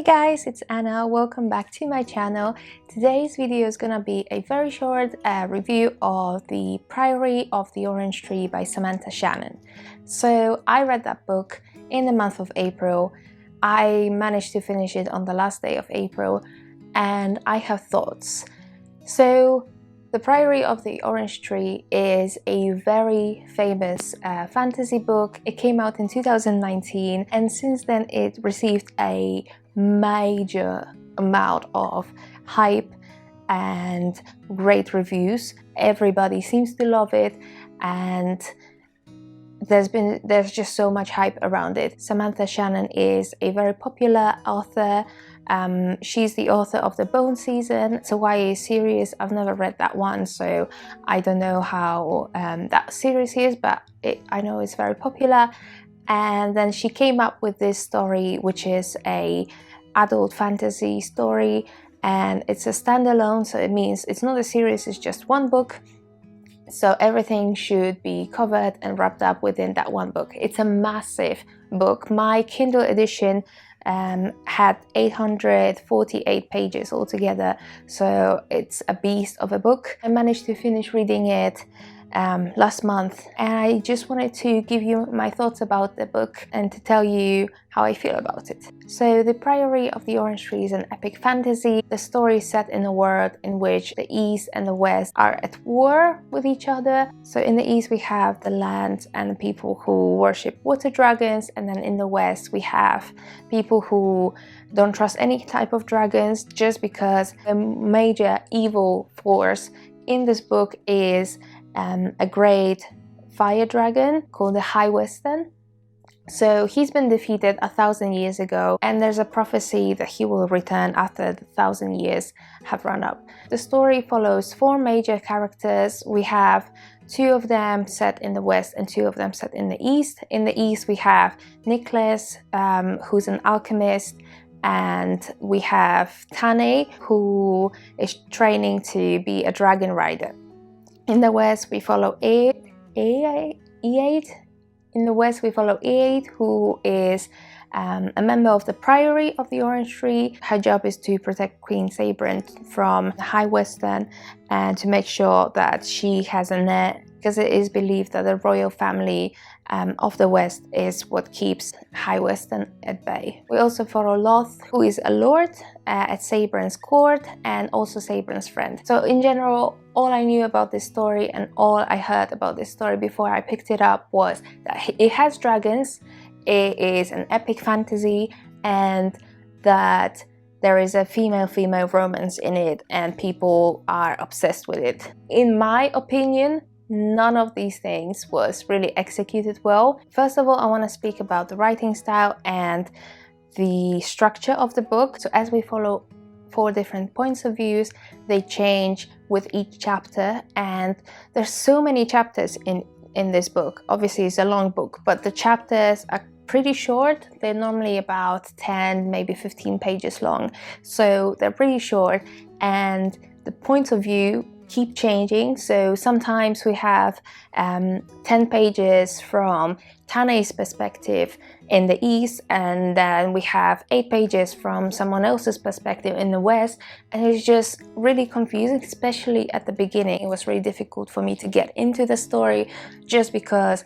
guys, it's Anna. Welcome back to my channel. Today's video is gonna be a very short review of the Priory of the Orange Tree by Samantha Shannon. So I read that book in the month of April. I managed to finish it on the last day of April and I have thoughts. So The Priory of the Orange Tree is a very famous fantasy book. It came out in 2019 and since then it received a major amount of hype and great reviews. Everybody seems to love it and there's just so much hype around it. Samantha Shannon is a very popular author. She's the author of the Bone Season. It's a YA series. I've never read that one, so I don't know how that series is, but I know it's very popular. And then she came up with this story, which is a adult fantasy story, and it's a standalone, so it means it's not a series, it's just one book. So everything should be covered and wrapped up within that one book. It's a massive book. My Kindle edition had 848 pages altogether, so it's a beast of a book. I managed to finish reading it last month, and I just wanted to give you my thoughts about the book and to tell you how I feel about it. So The Priory of the Orange Tree is an epic fantasy. The story is set in a world in which the East and the West are at war with each other. So in the East we have the land and the people who worship water dragons, and then in the West we have people who don't trust any type of dragons, just because the major evil force in this book is a great fire dragon called the High Western. So he's been defeated 1,000 years ago, and there's a prophecy that he will return after the 1,000 years have run up. The story follows 4 major characters. We have 2 of them set in the West and 2 of them set in the East. In the East we have Nicholas, who's an alchemist, and we have Tane, who is training to be a dragon rider. In the West we follow E8. In the West we follow E8, who is a member of the Priory of the Orange Tree. Her job is to protect Queen Sabrent from the High Western and to make sure that she has a net, because it is believed that the royal family of the West is what keeps High Western at bay. We also follow Loth, who is a lord at Sabrent's court and also Sabrent's friend. So in general, all I knew about this story and all I heard about this story before I picked it up was that it has dragons, it is an epic fantasy, and that there is a female-female romance in it and people are obsessed with it. In my opinion, none of these things was really executed well. First of all, I want to speak about the writing style and the structure of the book. So as we follow 4 different points of views, they change with each chapter, and there's so many chapters in this book. Obviously it's a long book, but the chapters are pretty short. They're normally about 10, maybe 15 pages long, so they're pretty short, and the points of view keep changing. So sometimes we have 10 pages from Tane's perspective in the East, and then we have 8 pages from someone else's perspective in the West, and it's just really confusing, especially at the beginning. It was really difficult for me to get into the story just because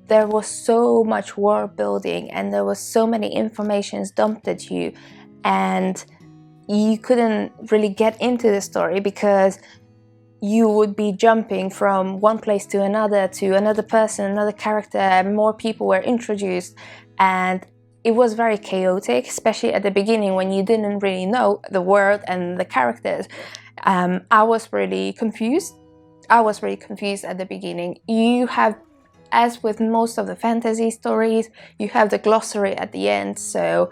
there was so much world building and there was so many informations dumped at you, and you couldn't really get into the story because you would be jumping from one place to another person, another character, more people were introduced, and it was very chaotic, especially at the beginning when you didn't really know the world and the characters. I was really confused. At the beginning. You have, as with most of the fantasy stories, you have the glossary at the end, so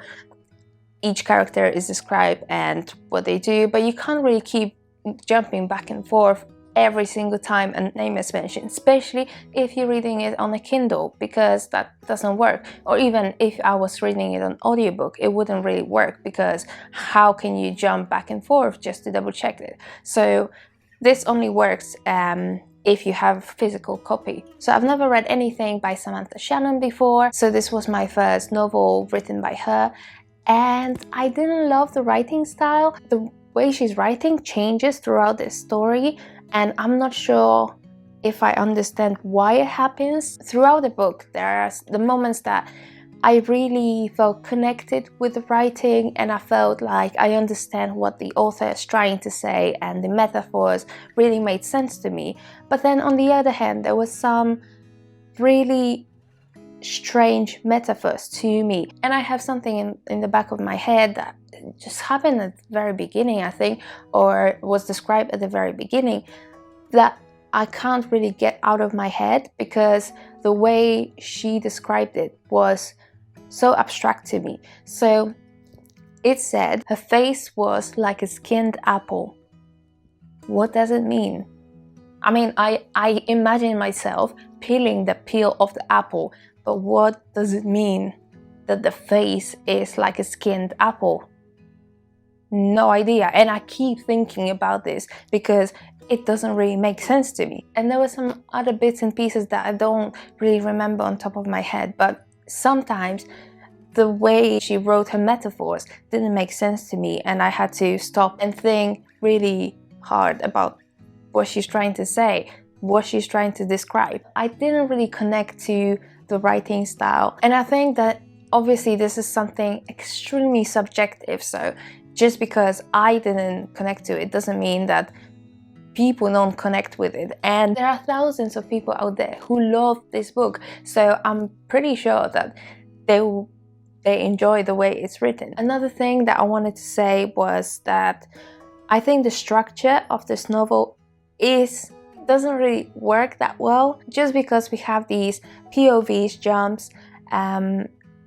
each character is described and what they do, but you can't really keep jumping back and forth every single time a name is mentioned, especially if you're reading it on a Kindle, because that doesn't work. Or even if I was reading it on audiobook, it wouldn't really work, because how can you jump back and forth just to double check it? So this only works if you have a physical copy. So I've never read anything by Samantha Shannon before, so this was my first novel written by her, and I didn't love the writing style. The way she's writing changes throughout the story, and I'm not sure if I understand why it happens. Throughout the book, there are the moments that I really felt connected with the writing, and I felt like I understand what the author is trying to say, and the metaphors really made sense to me. But then on the other hand, there was some really strange metaphors to me, and I have something in the back of my head that just happened at the very beginning, I think, or was described at the very beginning, that I can't really get out of my head, because the way she described it was so abstract to me. So it said her face was like a skinned apple. What does it mean? I mean, I imagine myself peeling the peel of the apple, but what does it mean that the face is like a skinned apple? No idea. And I keep thinking about this because it doesn't really make sense to me. And there were some other bits and pieces that I don't really remember on top of my head, but sometimes the way she wrote her metaphors didn't make sense to me, and I had to stop and think really hard about what she's trying to say, what she's trying to describe. I didn't really connect to the writing style, and I think that obviously this is something extremely subjective, so just because I didn't connect to it doesn't mean that people don't connect with it. And there are thousands of people out there who love this book, so I'm pretty sure that they enjoy the way it's written. Another thing that I wanted to say was that I think the structure of this novel doesn't really work that well, just because we have these POVs jumps.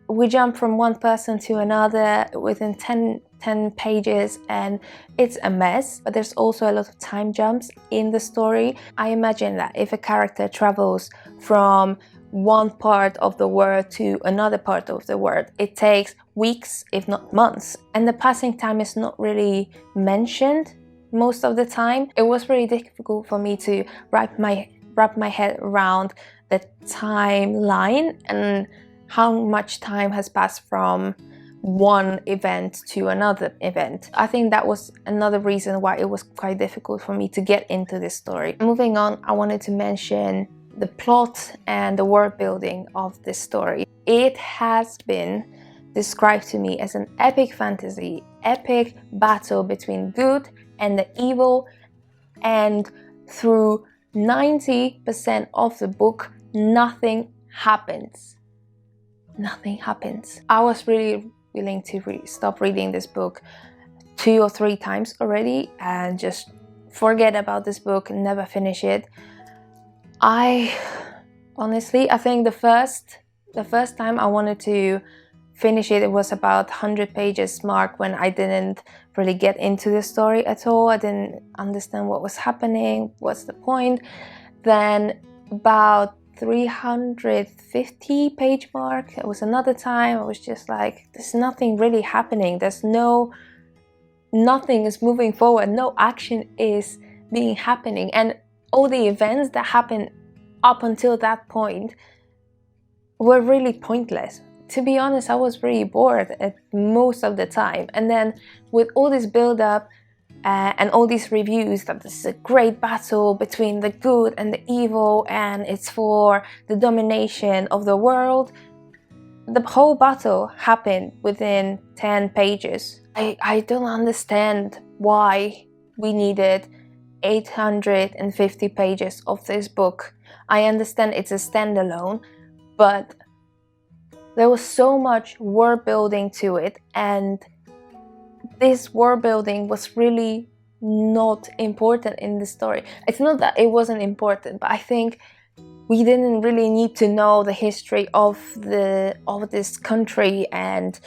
We jump from one person to another within 10 pages, and it's a mess. But there's also a lot of time jumps in the story. I imagine that if a character travels from one part of the world to another part of the world, it takes weeks, if not months, and the passing time is not really mentioned most of the time. It was really difficult for me to wrap my head around the timeline and how much time has passed from one event to another event. I think that was another reason why it was quite difficult for me to get into this story. Moving on, I wanted to mention the plot and the world building of this story. It has been described to me as an epic fantasy, epic battle between good and the evil, and through 90% of the book, nothing happens. Nothing happens. I was really willing to stop reading this book 2 or 3 times already and just forget about this book and never finish it. I think the first time I wanted to finish it, it was about 100 pages mark, when I didn't really get into the story at all. I didn't understand what was happening, what's the point. Then about 350 page mark, it was another time I was just like, there's nothing really happening, nothing is moving forward, no action is happening, and all the events that happened up until that point were really pointless. To be honest, I was really bored at most of the time. And then with all this build-up and all these reviews that this is a great battle between the good and the evil, and it's for the domination of the world, the whole battle happened within 10 pages. I don't understand why we needed 850 pages of this book. I understand it's a standalone, but there was so much world building to it, and this world building was really not important in the story. It's not that it wasn't important, but I think we didn't really need to know the history of this country and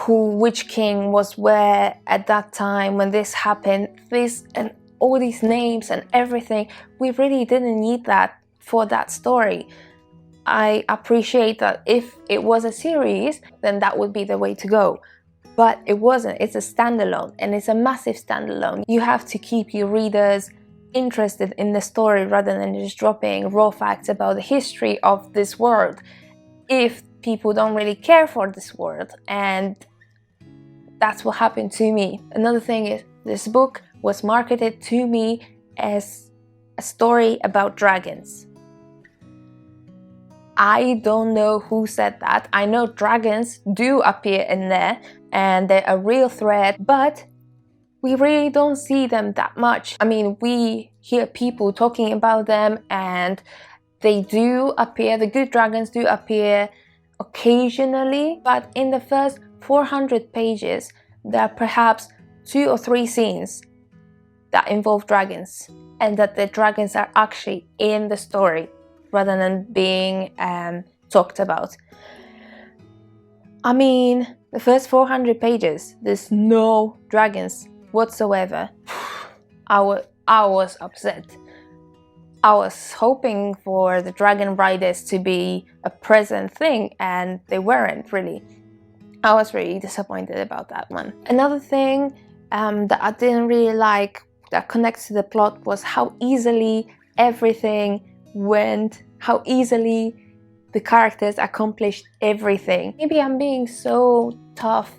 which king was where at that time when this happened, this and all these names and everything. We really didn't need that for that story. I appreciate that if it was a series, then that would be the way to go. But it wasn't. It's a standalone, and it's a massive standalone. You have to keep your readers interested in the story rather than just dropping raw facts about the history of this world. If people don't really care for this world and that's what happened to me. Another thing is, this book was marketed to me as a story about dragons. I don't know who said that. I know dragons do appear in there and they're a real threat, but we really don't see them that much. I mean, we hear people talking about them and they do appear, the good dragons do appear occasionally, but in the first 400 pages, there are perhaps 2 or 3 scenes that involve dragons, and that the dragons are actually in the story rather than being talked about. I mean, the first 400 pages, there's no dragons whatsoever. I was upset. I was hoping for the dragon riders to be a present thing, and they weren't really. I was really disappointed about that one. Another thing that I didn't really like that connects to the plot was how easily everything went, how easily the characters accomplished everything. Maybe I'm being so tough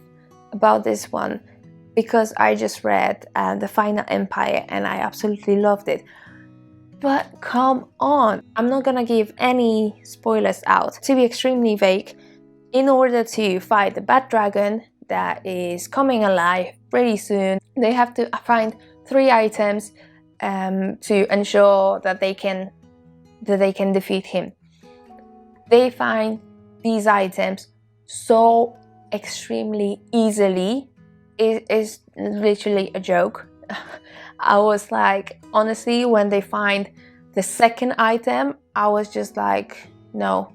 about this one because I just read The Final Empire and I absolutely loved it. But come on, I'm not gonna give any spoilers out. To be extremely vague, in order to fight the bad dragon that is coming alive pretty soon, they have to find 3 items to ensure that they can defeat him. They find these items so extremely easily. It is literally a joke. I was like, honestly, when they find the second item, I was just like, no.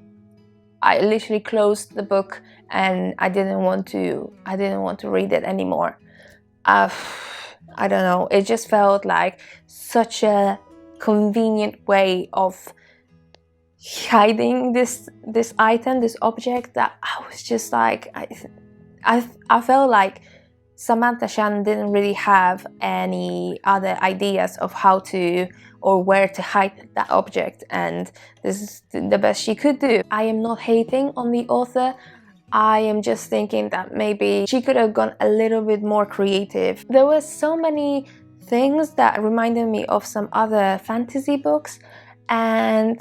I literally closed the book and I didn't want to read it anymore. I don't know, it just felt like such a convenient way of hiding this item, this object, that I was just like, I felt like Samantha Shannon didn't really have any other ideas of how to or where to hide that object, and this is the best she could do. I am not hating on the author. I am just thinking that maybe she could have gone a little bit more creative. There were so many things that reminded me of some other fantasy books, and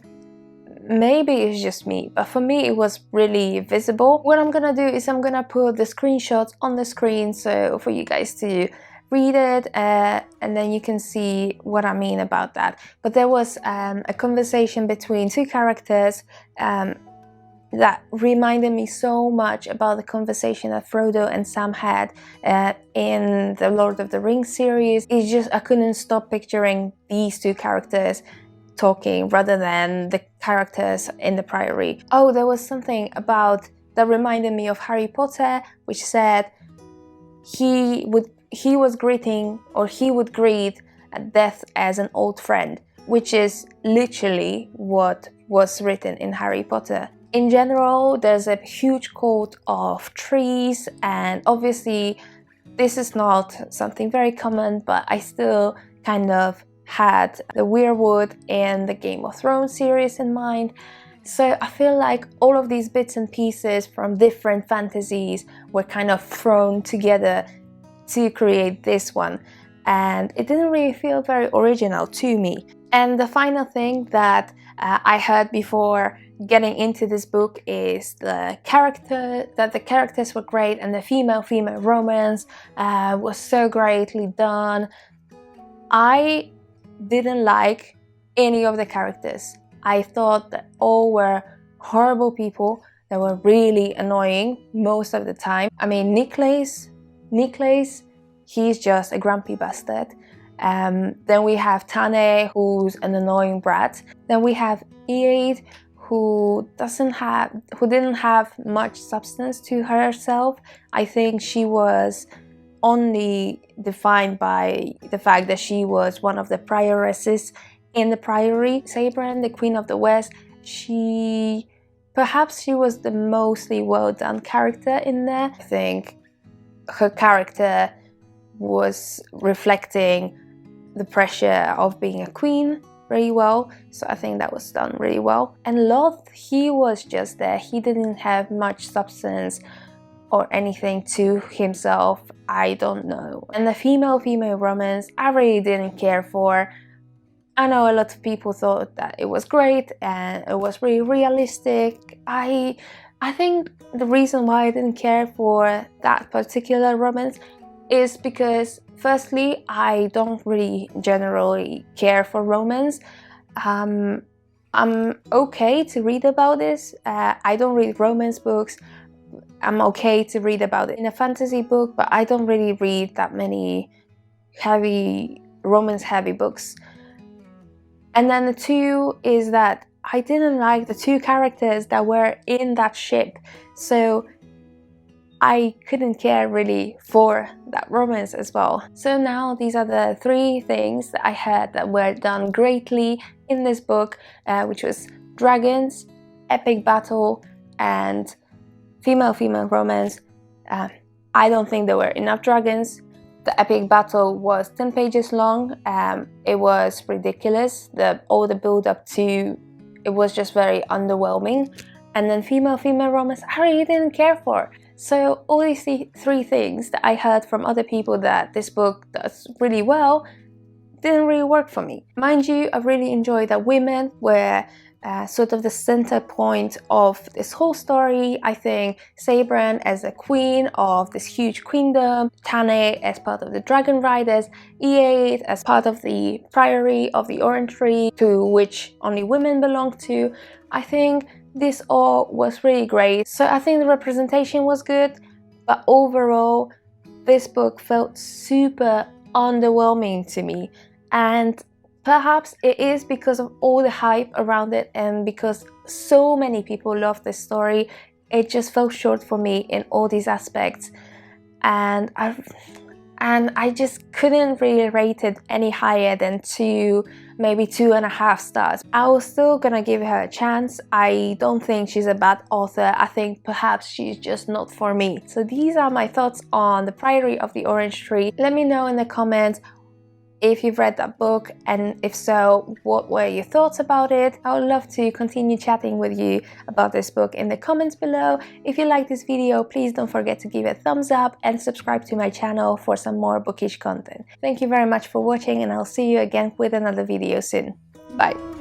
maybe it's just me, but for me it was really visible. What I'm gonna do is I'm gonna put the screenshots on the screen so for you guys to read it and then you can see what I mean about that. But there was a conversation between 2 characters that reminded me so much about the conversation that Frodo and Sam had in the Lord of the Rings series. It's just, I couldn't stop picturing these 2 characters talking rather than the characters in the Priory. Oh, there was something about that reminded me of Harry Potter, which said he would greet death as an old friend, which is literally what was written in Harry Potter. In general, there's a huge court of trees, and obviously this is not something very common, but I still kind of had the weirwood in the Game of Thrones series in mind. So I feel like all of these bits and pieces from different fantasies were kind of thrown together to create this one, and it didn't really feel very original to me. And the final thing that I heard before getting into this book is the characters were great, and the female romance was so greatly done. I didn't like any of the characters. I thought that all were horrible people that were really annoying most of the time. I mean, Nicholas, he's just a grumpy bastard. Then we have Tane, who's an annoying brat. Then we have Eid, who didn't have much substance to herself. I think she was only defined by the fact that she was one of the prioresses in the Priory. Sabran, the Queen of the West, perhaps she was the mostly well done character in there. I think her character was reflecting the pressure of being a queen really well, so I think that was done really well. And Loth, he was just there. He didn't have much substance or anything to himself. I don't know. And the female romance I really didn't care for. I know a lot of people thought that it was great and it was really realistic. I think the reason why I didn't care for that particular romance is because, firstly, I don't really generally care for romance. I'm okay to read about this. I don't read romance books. I'm okay to read about it in a fantasy book, but I don't really read that many romance-heavy books. And then the two is that I didn't like the two characters that were in that ship, so I couldn't care really for that romance as well. So now these are the three things that I heard that were done greatly in this book, which was dragons, epic battle, and female romance. I don't think there were enough dragons. The epic battle was 10 pages long. It was ridiculous. All the build up to it was just very underwhelming. And then female romance, I really didn't care for. So all these three things that I heard from other people that this book does really well didn't really work for me. Mind you, I really enjoyed that women were sort of the center point of this whole story. I think Sabran as a queen of this huge queendom, Tane as part of the Dragon Riders, E8 as part of the Priory of the Orange Tree, to which only women belong to. I think this all was really great. So I think the representation was good, but overall this book felt super underwhelming to me. And perhaps it is because of all the hype around it and because so many people love this story. It just fell short for me in all these aspects, and I just couldn't really rate it any higher than maybe 2.5 stars. I was still gonna give her a chance. I don't think she's a bad author. I think perhaps she's just not for me. So these are my thoughts on The Priory of the Orange Tree. Let me know in the comments if you've read that book, and if so, what were your thoughts about it? I would love to continue chatting with you about this book in the comments below. If you like this video, please don't forget to give it a thumbs up and subscribe to my channel for some more bookish content. Thank you very much for watching, and I'll see you again with another video soon. Bye!